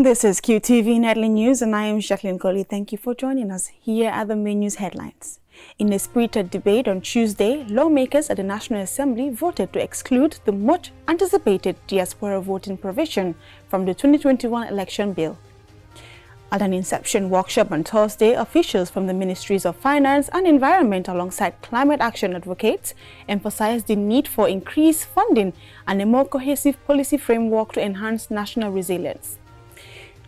This is QTV Nightly News and I am Jacqueline Coley. Thank you for joining us. Here are the main news headlines. In a spirited debate on Tuesday, lawmakers at the National Assembly voted to exclude the much anticipated diaspora voting provision from the 2021 election bill. At an inception workshop on Thursday, officials from the Ministries of Finance and Environment alongside climate action advocates emphasized the need for increased funding and a more cohesive policy framework to enhance national resilience.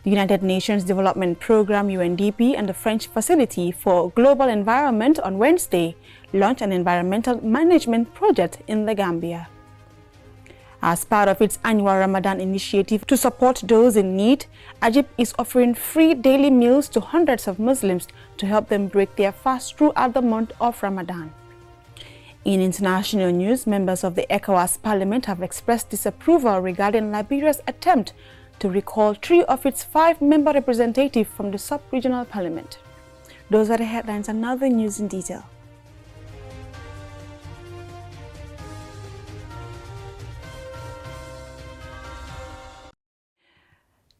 The United Nations Development Programme UNDP and the French Facility for Global Environment on Wednesday launched an environmental management project in the Gambia. As part of its annual Ramadan initiative to support those in need, Egypt is offering free daily meals to hundreds of Muslims to help them break their fast throughout the month of Ramadan. In international news, members of the ECOWAS Parliament have expressed disapproval regarding Liberia's attempt to recall 3 of its 5-member representatives from the sub-regional parliament. Those are the headlines and now the news in detail.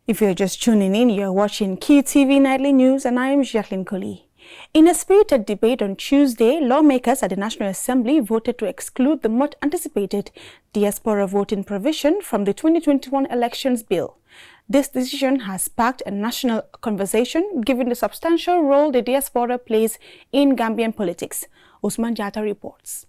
If you're just tuning in, you're watching QTV Nightly News and I am Jacqueline Coley. In a spirited debate on Tuesday, lawmakers at the National Assembly voted to exclude the much anticipated diaspora voting provision from the 2021 elections bill. This decision has sparked a national conversation given the substantial role the diaspora plays in Gambian politics. Usman Jatta reports.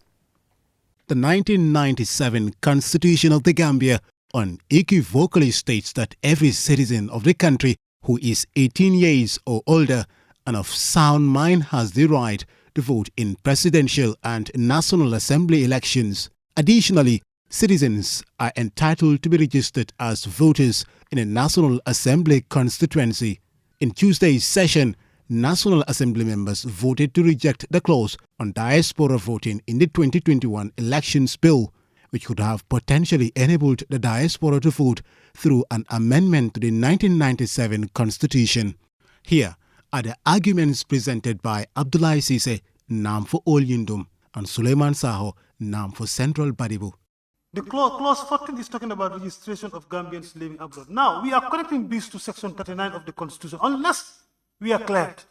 The 1997 Constitution of the Gambia unequivocally states that every citizen of the country who is 18 years or older and of sound mind has the right to vote in presidential and National Assembly elections. Additionally, citizens are entitled to be registered as voters in a National Assembly constituency. In Tuesday's session, National Assembly members voted to reject the clause on diaspora voting in the 2021 elections bill, which could have potentially enabled the diaspora to vote through an amendment to the 1997 Constitution. Here are the arguments presented by Abdoulaye Cisse, Nam for Olyundum, and Suleiman Saho, Nam for Central Badibu. The clause 14 is talking about registration of Gambians living abroad. Now, we are connecting this to section 39 of the Constitution, unless we are cleared.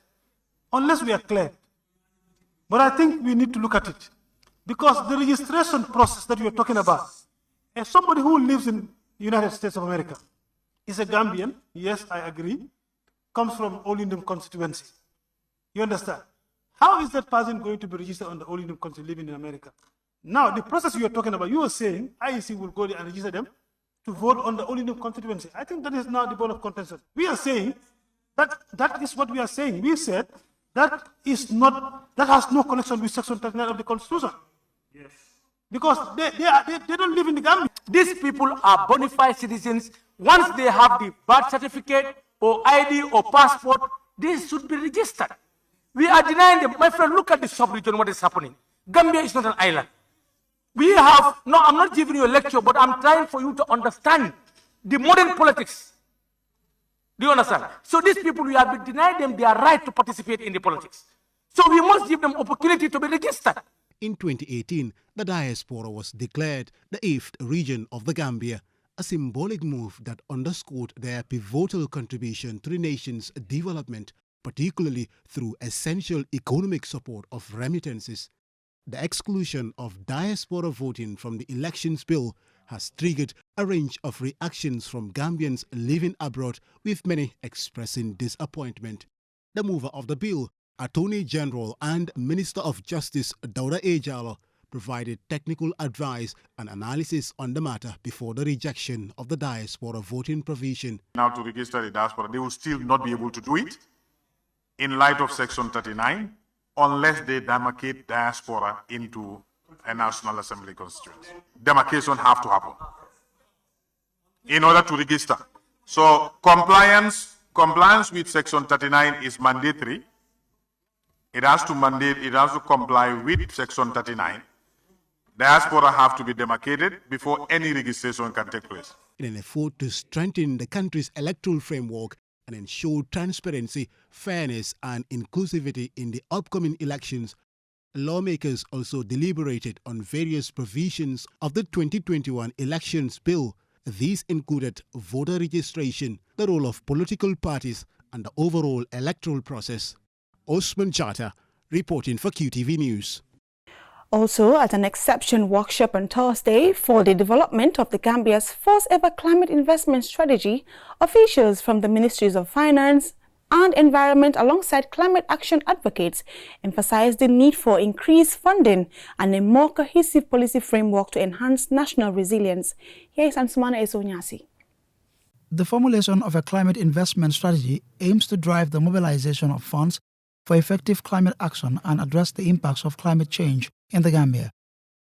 But I think we need to look at it. Because the registration process that we are talking about, as somebody who lives in the United States of America, is a Gambian, yes, I agree, comes from Olindum constituency. You understand? How is that person going to be registered on the Olindum constituency living in America? Now, the process you are talking about, you are saying IEC will go there and register them to vote on the Olindum constituency. I think that is now the bone of contention. We are saying that is what we are saying. We said that has no connection with section 39 of the Constitution. Yes. Because they don't live in the Gambia. These people are bona fide citizens. Once they have the birth certificate or ID or passport, they should be registered. We are denying them. My friend, look at the sub-region, what is happening. Gambia is not an island. I'm not giving you a lecture, but I'm trying for you to understand the modern politics. Do you understand? So these people, we have been denying them their right to participate in the politics. So we must give them opportunity to be registered. In 2018, the diaspora was declared the 8th region of the Gambia, a symbolic move that underscored their pivotal contribution to the nation's development, particularly through essential economic support of remittances. The exclusion of diaspora voting from the elections bill has triggered a range of reactions from Gambians living abroad, with many expressing disappointment. The mover of the bill, Attorney General and Minister of Justice Dauda Ejalo, provided technical advice and analysis on the matter before the rejection of the diaspora voting provision. Now to register the diaspora, they will still not be able to do it in light of Section 39 unless they demarcate diaspora into a National Assembly constituency. Demarcation have to happen in order to register. So compliance with Section 39 is mandatory. It has to comply with Section 39. Diaspora have to be demarcated before any registration can take place. In an effort to strengthen the country's electoral framework and ensure transparency, fairness, and inclusivity in the upcoming elections, lawmakers also deliberated on various provisions of the 2021 elections bill These included voter registration, the role of political parties, and the overall electoral process. Osman Jata, reporting for QTV News. Also, at an exception workshop on Thursday for the development of the Gambia's first ever climate investment strategy, officials from the Ministries of Finance and Environment alongside climate action advocates emphasized the need for increased funding and a more cohesive policy framework to enhance national resilience. Here is Ansumana Esonyasi. The formulation of a climate investment strategy aims to drive the mobilization of funds for effective climate action and address the impacts of climate change in the Gambia.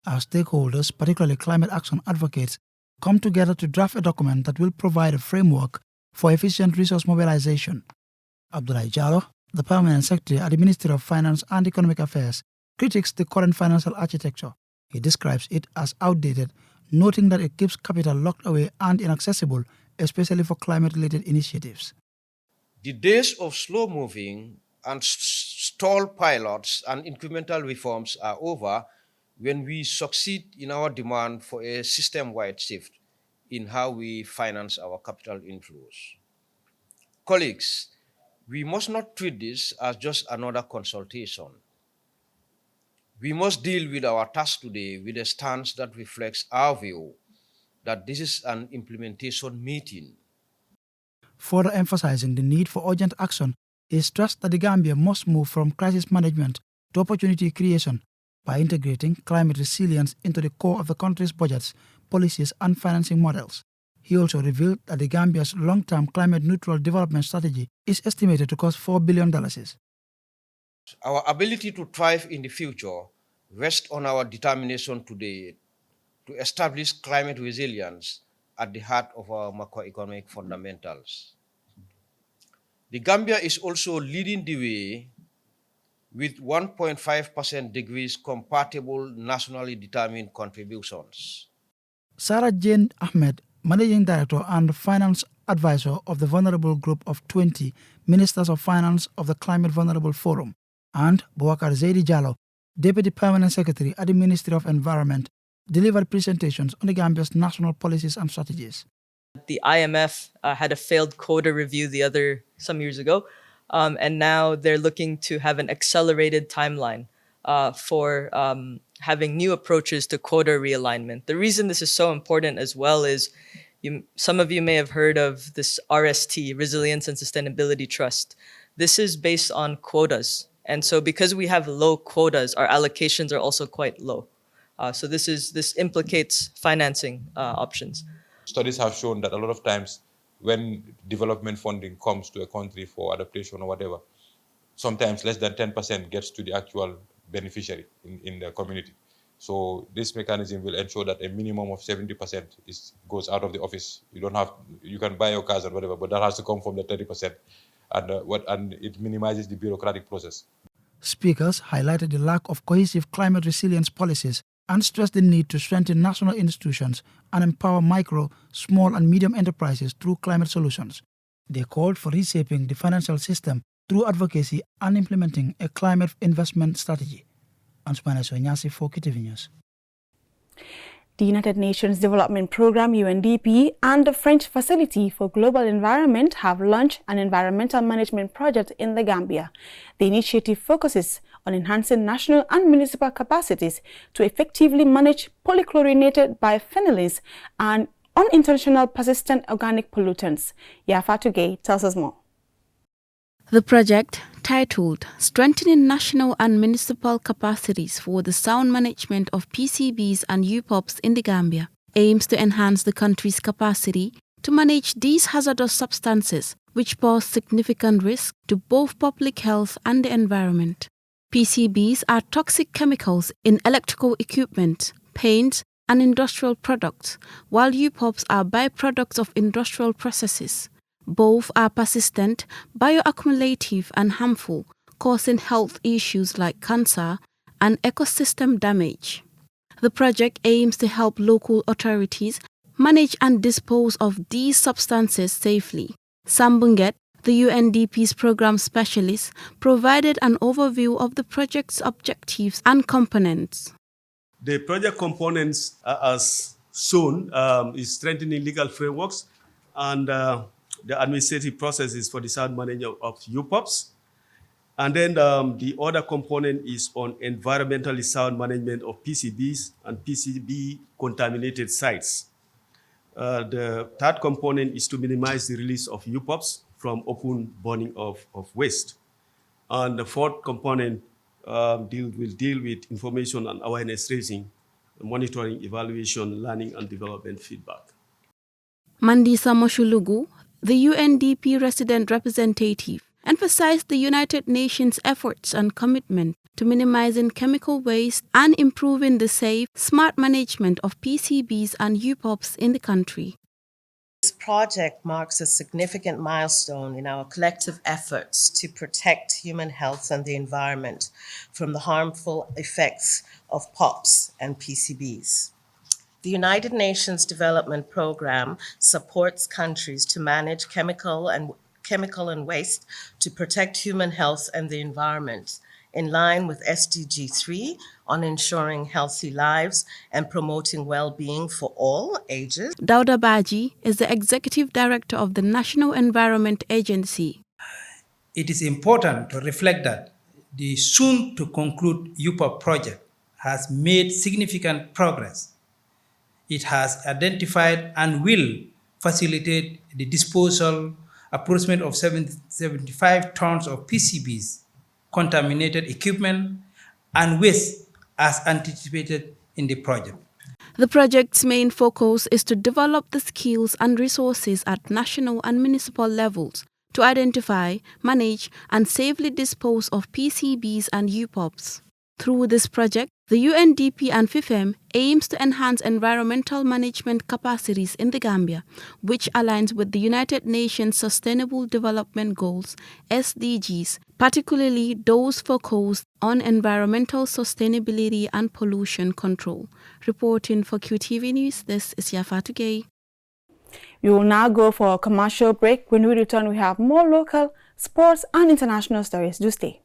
Our stakeholders, particularly climate action advocates, come together to draft a document that will provide a framework for efficient resource mobilization. Abdoulaye Jallow, the Permanent Secretary at the Ministry of Finance and Economic Affairs, critiques the current financial architecture. He describes it as outdated, noting that it keeps capital locked away and inaccessible, especially for climate-related initiatives. The days of slow-moving and stall pilots and incremental reforms are over when we succeed in our demand for a system-wide shift in how we finance our capital inflows. Colleagues, we must not treat this as just another consultation. We must deal with our task today with a stance that reflects our view that this is an implementation meeting. Further emphasizing the need for urgent action, is stressed that the Gambia must move from crisis management to opportunity creation by integrating climate resilience into the core of the country's budgets, policies, and financing models. He also revealed that the Gambia's long-term climate-neutral development strategy is estimated to cost $4 billion. Our ability to thrive in the future rests on our determination today to establish climate resilience at the heart of our macroeconomic fundamentals. The Gambia is also leading the way with 1.5% degrees compatible nationally determined contributions. Sarah Jane Ahmed, Managing Director and Finance Advisor of the Vulnerable Group of 20 Ministers of Finance of the Climate Vulnerable Forum, and Boubacar Zaidi Jallow, Deputy Permanent Secretary at the Ministry of Environment, delivered presentations on the Gambia's national policies and strategies. The IMF had a failed quota review some years ago, and now they're looking to have an accelerated timeline for having new approaches to quota realignment. The reason this is so important as well is some of you may have heard of this RST, Resilience and Sustainability Trust. This is based on quotas. And so because we have low quotas, our allocations are also quite low. So this implicates financing options. Studies have shown that a lot of times when development funding comes to a country for adaptation or whatever, sometimes less than 10% gets to the actual beneficiary in the community. So this mechanism will ensure that a minimum of 70% goes out of the office. You can buy your cars and whatever, but that has to come from the 30%, and it minimizes the bureaucratic process. Speakers highlighted the lack of cohesive climate resilience policies and stressed the need to strengthen national institutions and empower micro, small and medium enterprises through climate solutions. They called for reshaping the financial system through advocacy and implementing a climate investment strategy. Ansumana Esonyasi for QTV News. The United Nations Development Programme UNDP and the French Facility for Global Environment have launched an environmental management project in the Gambia. The initiative focuses on enhancing national and municipal capacities to effectively manage polychlorinated biphenyls and unintentional persistent organic pollutants. Yafatu Gay tells us more. The project, titled Strengthening National and Municipal Capacities for the Sound Management of PCBs and UPOPs in the Gambia, aims to enhance the country's capacity to manage these hazardous substances which pose significant risk to both public health and the environment. PCBs are toxic chemicals in electrical equipment, paint, and industrial products, while UPOPs are byproducts of industrial processes. Both are persistent, bioaccumulative, and harmful, causing health issues like cancer and ecosystem damage. The project aims to help local authorities manage and dispose of these substances safely. Sam Bunget, the UNDP's program specialist, provided an overview of the project's objectives and components. The project components are as shown is strengthening legal frameworks and the administrative processes for the sound management of UPOPs. And then the other component is on environmentally sound management of PCBs and PCB contaminated sites. The third component is to minimize the release of UPOPs from open burning of waste. And the fourth component will deal with information and awareness raising, monitoring, evaluation, learning, and development feedback. Mandisa Moshulugu, the UNDP resident representative, emphasized the United Nations' efforts and commitment to minimizing chemical waste and improving the safe, smart management of PCBs and UPOPs in the country. This project marks a significant milestone in our collective efforts to protect human health and the environment from the harmful effects of POPs and PCBs. The United Nations Development Programme supports countries to manage chemical and waste to protect human health and the environment, in line with SDG 3 on ensuring healthy lives and promoting well-being for all ages. Dauda Baji is the Executive Director of the National Environment Agency. It is important to reflect that the soon-to-conclude UPOP project has made significant progress. It has identified and will facilitate the disposal approximately of 75 tons of PCBs, contaminated equipment, and waste as anticipated in the project. The project's main focus is to develop the skills and resources at national and municipal levels to identify, manage, and safely dispose of PCBs and UPOPs. Through this project, the UNDP and FIFEM aims to enhance environmental management capacities in the Gambia, which aligns with the United Nations Sustainable Development Goals, SDGs, particularly those focused on environmental sustainability and pollution control. Reporting for QTV News, this is Yafatu Gay. We will now go for a commercial break. When we return, we have more local, sports, and international stories. Do stay.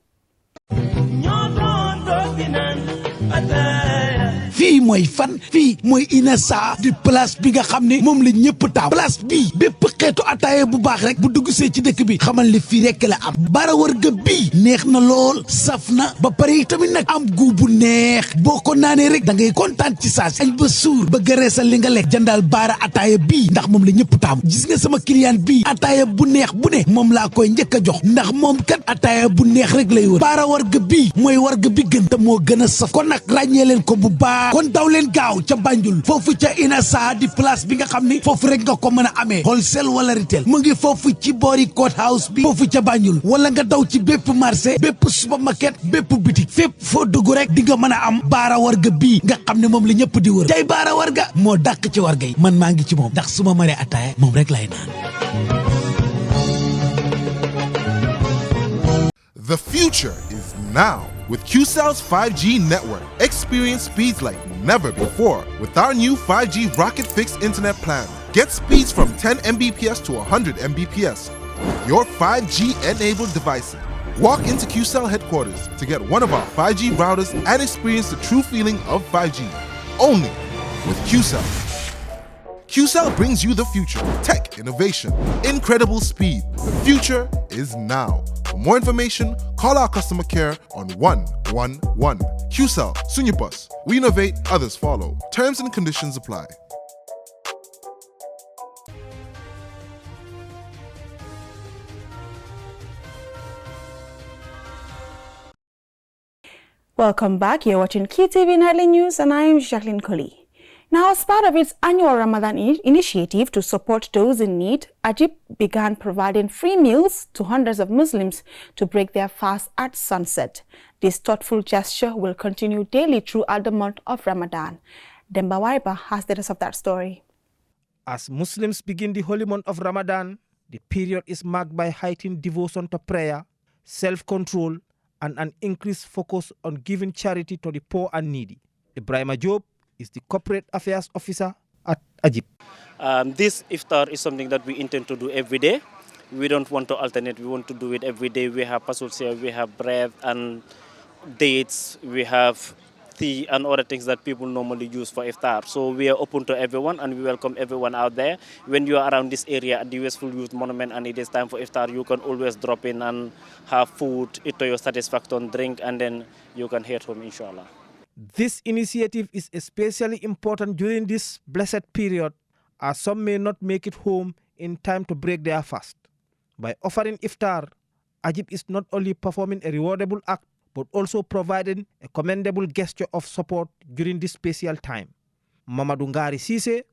fii mooy fan fii mooy Inessa di place bi nga xam ne moom la ñëpp taaw place bii bépp xeetu ataaya bu baax rek bu dugg see ci dëkk bi xamal li fii rek la am bara wërga bii neex na lool saf na ba pare tamit nag am gu bu neex boo ko naanee rek da ngay kontaan ci saas añ ba suur ba gëreesal li nga lekk jëndal baara ataaya bii ndax moom la ñëpp taamu gis nga sama client bii ataaya bu neex bu ne moom laa koy njëkk a jox ndax moom kat ataaya bu neex rek lay wër baara wërga bii mooy wërga bi gën te moo gën a saf kon nag ràññee leen ko bu baax kon daw leen gaaw ca Banjul foofu ca Inessa di place bi nga xam ni foofu rek nga ko mën a amee wholesale wala retail mu ngi foofu ci boori court house bi foofu ca Banjul wala nga daw ci bépp marché bépp supermarket bépp boutique fépp foo dugg rek di nga mën a am baara warga bii nga xam ne moom la ñëpp di wër tey baara warga moo dàq ci warga yi man maa ngi ci moom ndax su ma maree ataaya moom rek lay naan. The future is now. With QCell's 5G network, experience speeds like never before. With our new 5G Rocket Fixed Internet plan, get speeds from 10 Mbps to 100 Mbps. Your 5G-enabled devices. Walk into QCell headquarters to get one of our 5G routers and experience the true feeling of 5G. Only with QCell. QCell brings you the future. Tech, innovation, incredible speed. The future is now. For more information, call our customer care on 111. QCell, Sunyabus. We innovate, others follow. Terms and conditions apply. Welcome back. You're watching QTV Nightly News and I am Jacqueline Coley. Now, as part of its annual Ramadan initiative to support those in need, Ajib began providing free meals to hundreds of Muslims to break their fast at sunset. This thoughtful gesture will continue daily throughout the month of Ramadan. Demba Waiba has the rest of that story. As Muslims begin the holy month of Ramadan, the period is marked by heightened devotion to prayer, self-control, and an increased focus on giving charity to the poor and needy. Ibrahim Job is the Corporate Affairs Officer at Ajib. This iftar is something that we intend to do every day. We don't want to alternate. We want to do it every day. We have pasulsia, we have bread and dates, we have tea and other things that people normally use for iftar. So we are open to everyone and we welcome everyone out there. When you are around this area at the Westfield Youth Monument and it is time for iftar, you can always drop in and have food, eat to your satisfaction, drink, and then you can head home, inshallah. This initiative is especially important during this blessed period, as some may not make it home in time to break their fast. By offering iftar, Ajib is not only performing a rewardable act, but also providing a commendable gesture of support during this special time. Mamadou Ngari Cisse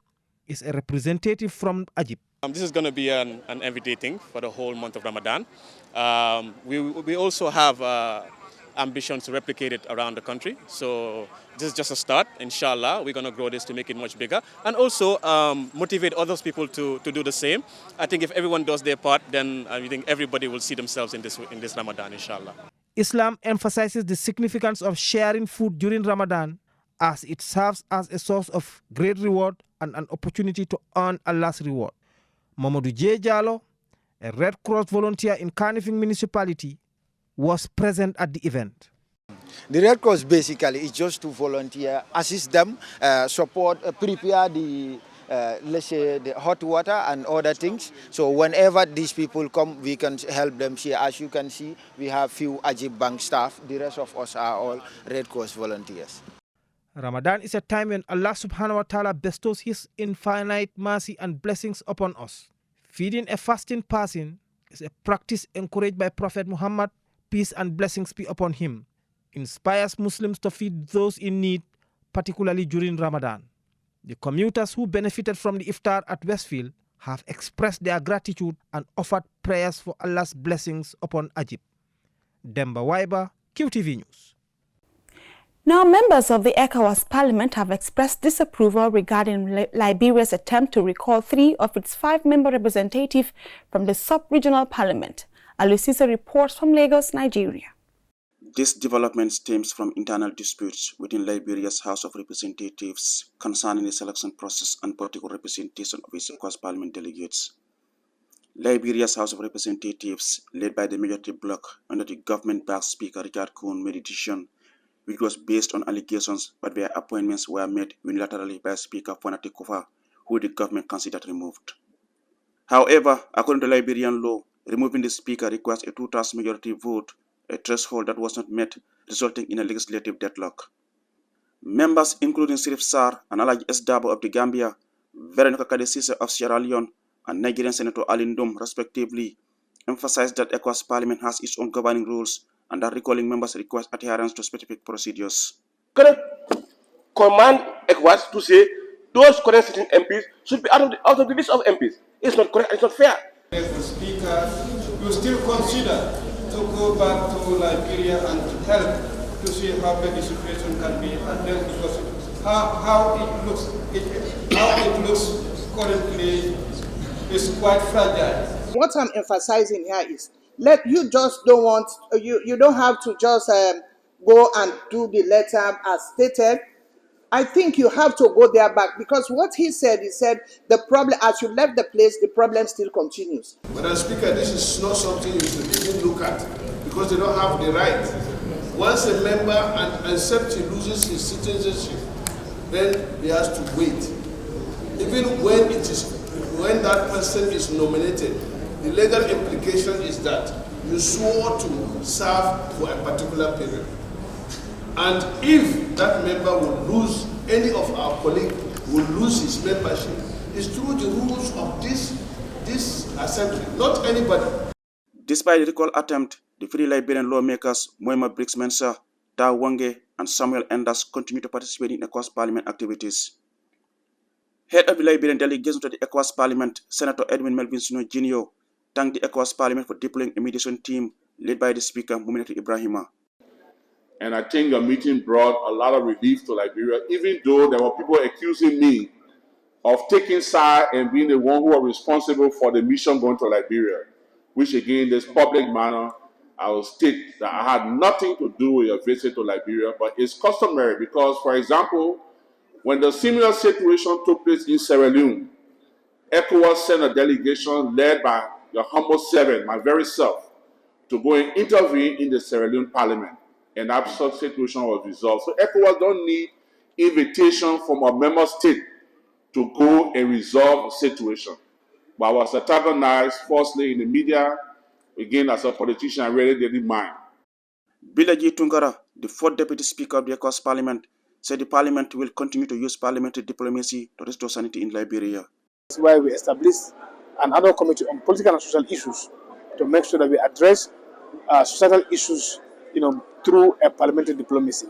is a representative from Ajib. This is going to be an everyday thing for the whole month of Ramadan. We also have ambitions to replicate it around the country. So this is just a start. Inshallah, we're going to grow this to make it much bigger and also motivate other people to do the same. I think if everyone does their part, then I think everybody will see themselves in this Ramadan, inshallah. Islam emphasizes the significance of sharing food during Ramadan, as it serves as a source of great reward and an opportunity to earn Allah's reward. Mamadou J. Jallo, a Red Cross volunteer in Kanifing municipality, was present at the event. The Red Cross basically is just to volunteer, assist them, support, prepare the, let's say, the hot water and other things. So whenever these people come, we can help them here. As you can see, we have few Ajib Bank staff. The rest of us are all Red Cross volunteers. Ramadan is a time when Allah subhanahu wa ta'ala bestows His infinite mercy and blessings upon us. Feeding a fasting person is a practice encouraged by Prophet Muhammad, peace and blessings be upon him, inspires Muslims to feed those in need, particularly during Ramadan. The commuters who benefited from the iftar at Westfield have expressed their gratitude and offered prayers for Allah's blessings upon Ajib. Demba Waiba, QTV News. Now, members of the ECOWAS Parliament have expressed disapproval regarding Liberia's attempt to recall 3 of its 5-member representatives from the sub-regional parliament. Alusisa reports from Lagos, Nigeria. This development stems from internal disputes within Liberia's House of Representatives concerning the selection process and political representation of its ECOWAS Parliament delegates. Liberia's House of Representatives, led by the majority bloc under the government-backed Speaker Richard Coon, made a decision which was based on allegations, but their appointments were made unilaterally by Speaker Fonate Kofa, who the government considered removed. However, according to Liberian law, removing the Speaker requires a 2/3 majority vote, a threshold that was not met, resulting in a legislative deadlock. Members including Sirif Sarr and Alaji S. Dabo of the Gambia, Veronica Kadesise of Sierra Leone, and Nigerian Senator Alin Dum, respectively, emphasized that ECOWAS Parliament has its own governing rules and that recalling members requires adherence to specific procedures. Correct. Command ECOWAS to say those current sitting MPs should be out of the list of MPs. It's not correct, it's not fair. As the Speaker, you still consider to go back to Liberia and help to see how the situation can be handled, because how it looks currently is quite fragile. What I'm emphasizing here is you don't have to just go and do the letter as stated. I think you have to go there back, because what he said the problem, as you left the place, the problem still continues. Madam Speaker, this is not something you should even look at, because they don't have the right. Once a member accepts he loses his citizenship, then he has to wait. Even when that person is nominated, the legal implication is that you swore to serve for a particular period. And if that member will lose, any of our colleagues will lose his membership, it's through the rules of this assembly, not anybody. Despite the recall attempt, the 3 Liberian lawmakers, Moima Briggs Mensah, Tao Wange, and Samuel Enders, continue to participate in ECOWAS Parliament activities. Head of the Liberian delegation to the ECOWAS Parliament, Senator Edwin Melvin Sino Jr., thanked the ECOWAS Parliament for deploying a mediation team led by the Speaker, Muminatu Ibrahima. And I think the meeting brought a lot of relief to Liberia, even though there were people accusing me of taking side and being the one who was responsible for the mission going to Liberia, which again, this public manner, I will state that I had nothing to do with a visit to Liberia, but it's customary because, for example, when the similar situation took place in Sierra Leone, ECOWAS sent a delegation led by the humble servant, my very self, to go and intervene in the Sierra Leone Parliament. and that such situation was resolved. So ECOWAS don't need invitation from a member state to go and resolve a situation. But I was antagonized, firstly in the media, again as a politician, I really didn't mind. Bilaji Tungara, the fourth deputy speaker of the ECOWAS parliament, said the parliament will continue to use parliamentary diplomacy to restore sanity in Liberia. That's why we established an ad hoc committee on political and social issues to make sure that we address societal issues, through a parliamentary diplomacy.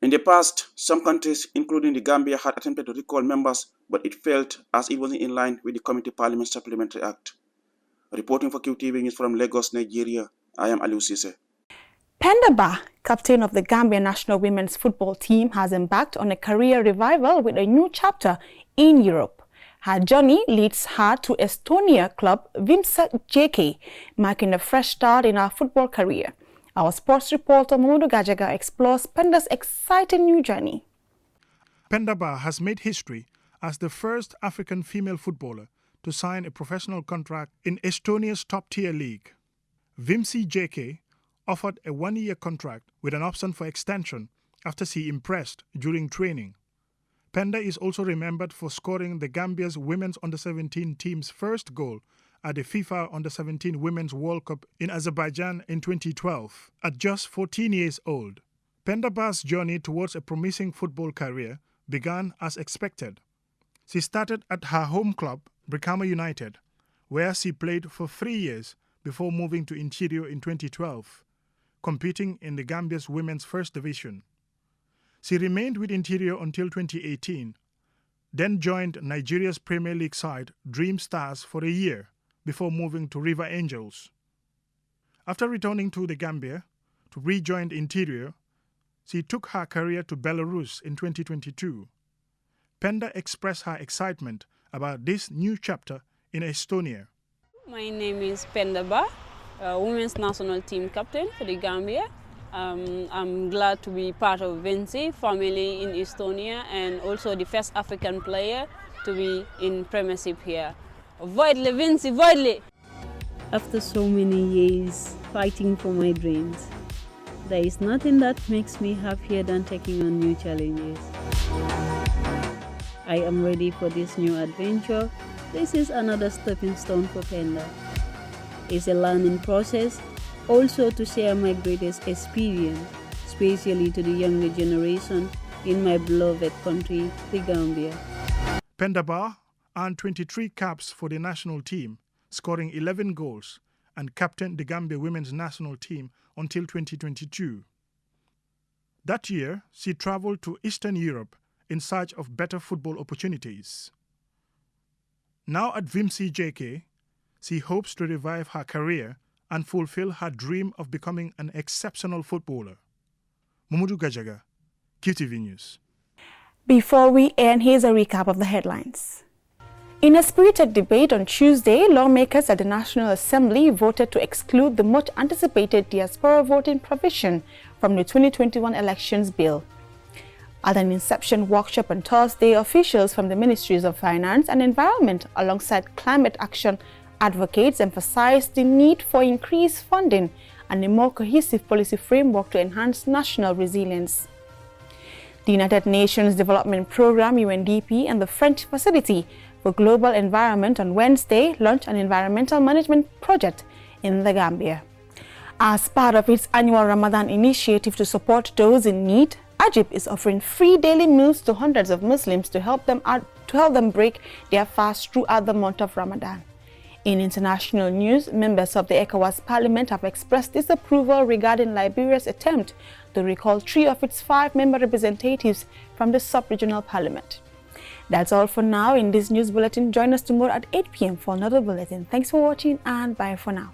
In the past, some countries, including the Gambia, had attempted to recall members, but it failed as it wasn't in line with the Committee Parliament Supplementary Act. Reporting for QTV News from Lagos, Nigeria, I am Aliu Sise. Pendaba, captain of the Gambia national women's football team, has embarked on a career revival with a new chapter in Europe. Her journey leads her to Estonia club Vimsa JK, marking a fresh start in her football career. Our sports reporter Modu Gajaga explores Penda's exciting new journey. Pendaba has made history as the first African female footballer to sign a professional contract in Estonia's top-tier league. Vimsi JK offered a one-year contract with an option for extension after she impressed during training. Penda is also remembered for scoring the Gambia's women's under-17 team's first goal at the FIFA Under-17 Women's World Cup in Azerbaijan in 2012, at just 14 years old. Pendaba's journey towards a promising football career began as expected. She started at her home club, Brikama United, where she played for 3 years before moving to Interior in 2012, competing in the Gambia's women's first division. She remained with Interior until 2018, then joined Nigeria's Premier League side, Dream Stars, for a year, before moving to River Angels. After returning to the Gambia to rejoin Interior, she took her career to Belarus in 2022. Penda expressed her excitement about this new chapter in Estonia. My name is Pendaba, women's national team captain for the Gambia. I'm glad to be part of Vinci family in Estonia and also the first African player to be in premiership here. Voidly, Vinci, voidly! After so many years fighting for my dreams, there is nothing that makes me happier than taking on new challenges. I am ready for this new adventure. This is another stepping stone for Penda. It's a learning process, also to share my greatest experience, especially to the younger generation in my beloved country, the Gambia. Pendaba earned 23 caps for the national team, scoring 11 goals, and captained the Gambia women's national team until 2022. That year, she traveled to Eastern Europe in search of better football opportunities. Now at Vimsi JK, she hopes to revive her career and fulfill her dream of becoming an exceptional footballer. Mamudu Gajaga, QTV News. Before we end, here's a recap of the headlines. In a spirited debate on Tuesday, lawmakers at the National Assembly voted to exclude the much-anticipated Diaspora voting provision from the 2021 elections bill. At an inception workshop on Thursday, officials from the Ministries of Finance and Environment alongside climate action advocates emphasized the need for increased funding and a more cohesive policy framework to enhance national resilience. The United Nations Development Programme (UNDP) and the French Facility for Global Environment on Wednesday launched an environmental management project in the Gambia. As part of its annual Ramadan initiative to support those in need, Ajib is offering free daily meals to hundreds of Muslims to help them break their fast throughout the month of Ramadan. In international news, members of the ECOWAS Parliament have expressed disapproval regarding Liberia's attempt to recall 3 of its 5 member representatives from the sub-regional parliament. That's all for now in this news bulletin. Join us tomorrow at 8 p.m. for another bulletin. Thanks for watching and bye for now.